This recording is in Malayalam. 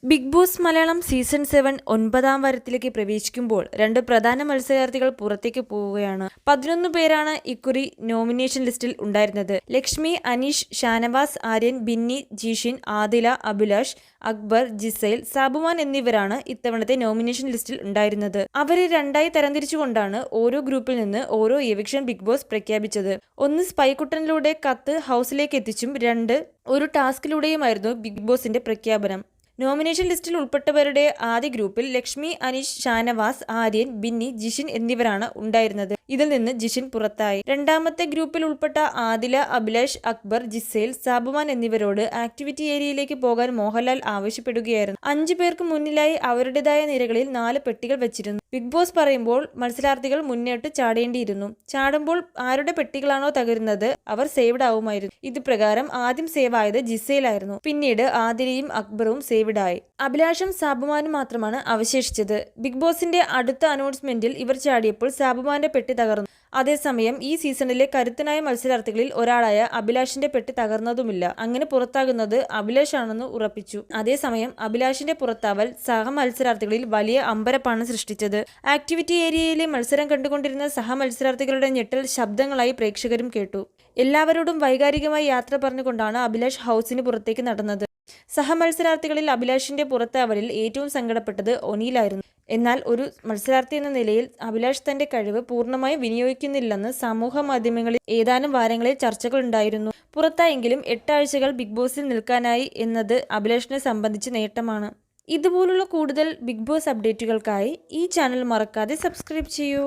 ബിഗ് ബോസ് മലയാളം സീസൺ 7 9ാം വാരത്തിലേക്ക് പ്രവേശിക്കുമ്പോൾ രണ്ട് പ്രധാന മത്സരാർത്ഥികൾ പുറത്തേക്ക് പോവുകയാണ്. 11 പേരാണ് ഇക്കുറി നോമിനേഷൻ ലിസ്റ്റിൽ ഉണ്ടായിരുന്നത്. ലക്ഷ്മി, അനീഷ്, ഷാനവാസ്, ആര്യൻ, ബിന്നി, ജിഷിൻ, ആദില, അഭിലാഷ്, അക്ബർ, ജിസൈൽ, സാബുമാൻ എന്നിവരാണ് ഇത്തവണത്തെ നോമിനേഷൻ ലിസ്റ്റിൽ ഉണ്ടായിരുന്നത്. അവരെ രണ്ടായി തരംതിരിച്ചുകൊണ്ടാണ് ഓരോ ഗ്രൂപ്പിൽ നിന്ന് ഓരോ എവിക്ഷൻ ബിഗ് ബോസ് പ്രഖ്യാപിച്ചത്. ഒന്ന് സ്പൈക്കുട്ടനിലൂടെ കത്ത് ഹൗസിലേക്ക് എത്തിച്ചും ഒരു ടാസ്കിലൂടെയുമായിരുന്നു ബിഗ് ബോസിന്റെ പ്രഖ്യാപനം. നോമിനേഷൻ ലിസ്റ്റിൽ ഉൾപ്പെട്ടവരുടെ ആദ്യ ഗ്രൂപ്പിൽ ലക്ഷ്മി, അനീഷ്, ഷാനവാസ്, ആര്യൻ, ബിന്നി, ജിഷിൻ എന്നിവരാണ് ഉണ്ടായിരുന്നത്. ഇതിൽ നിന്ന് ജിഷിൻ പുറത്തായി. രണ്ടാമത്തെ ഗ്രൂപ്പിൽ ഉൾപ്പെട്ട ആദില, അഭിലാഷ്, അക്ബർ, ജിസൈൽ, സാബുമാൻ എന്നിവരോട് ആക്ടിവിറ്റി ഏരിയയിലേക്ക് പോകാൻ മോഹൻലാൽ ആവശ്യപ്പെടുകയായിരുന്നു. 5 പേർക്ക് മുന്നിലായി അവരുടേതായ നിരകളിൽ 4 പെട്ടികൾ വെച്ചിരുന്നു. ബിഗ് ബോസ് പറയുമ്പോൾ മത്സരാർത്ഥികൾ മുന്നോട്ട് ചാടേണ്ടിയിരുന്നു. ചാടുമ്പോൾ ആരുടെ പെട്ടികളാണോ തകരുന്നത് അവർ സേവ്ഡ് ആവുമായിരുന്നു. ഇത് പ്രകാരം ആദ്യം സേവ് ആയത് ജിസൈലായിരുന്നു. പിന്നീട് ആദിലയും അക്ബറും സേവ്ഡായി. അഭിലാഷും സാബുമാനും മാത്രമാണ് അവശേഷിച്ചത്. ബിഗ് ബോസിന്റെ അടുത്ത അനൗൺസ്മെന്റിൽ ഇവർ ചാടിയപ്പോൾ സാബുമാന്റെ പെട്ടി തകർന്നു. അതേസമയം ഈ സീസണിലെ കരുത്തനായ മത്സരാർത്ഥികളിൽ ഒരാളായ അഭിലാഷിന്റെ പെട്ടി തകർന്നതുമില്ല. അങ്ങനെ പുറത്താകുന്നത് അഭിലാഷ് ആണെന്ന് ഉറപ്പിച്ചു. അതേസമയം അഭിലാഷിന്റെ പുറത്താവൽ സഹ മത്സരാർത്ഥികളിൽ വലിയ അമ്പരപ്പാണ് സൃഷ്ടിച്ചത്. ആക്ടിവിറ്റി ഏരിയയിലെ മത്സരം കണ്ടുകൊണ്ടിരുന്ന സഹ മത്സരാർത്ഥികളുടെ ഞെട്ടൽ ശബ്ദങ്ങളായി പ്രേക്ഷകരും കേട്ടു. എല്ലാവരോടും വൈകാരികമായി യാത്ര പറഞ്ഞുകൊണ്ടാണ് അഭിലാഷ് ഹൗസിന് പുറത്തേക്ക് നടന്നത്. സഹമത്സരാർത്ഥികളിൽ അഭിലാഷിന്റെ പുറത്താവലിൽ ഏറ്റവും സങ്കടപ്പെട്ടത് ഒനിയിലായിരുന്നു. എന്നാൽ ഒരു മത്സരാർത്ഥി എന്ന നിലയിൽ അഭിലാഷ് തന്റെ കഴിവ് പൂർണ്ണമായും വിനിയോഗിക്കുന്നില്ലെന്ന് സമൂഹ മാധ്യമങ്ങളിൽ ഏതാനും വാരങ്ങളിൽ ചർച്ചകൾ ഉണ്ടായിരുന്നു. പുറത്തായെങ്കിലും 8 ആഴ്ചകൾ ബിഗ് ബോസിൽ നിൽക്കാനായി എന്നത് അഭിലാഷിനെ സംബന്ധിച്ച് നേട്ടമാണ്. ഇതുപോലുള്ള കൂടുതൽ ബിഗ് ബോസ് അപ്ഡേറ്റുകൾക്കായി ഈ ചാനൽ മറക്കാതെ സബ്സ്ക്രൈബ് ചെയ്യൂ.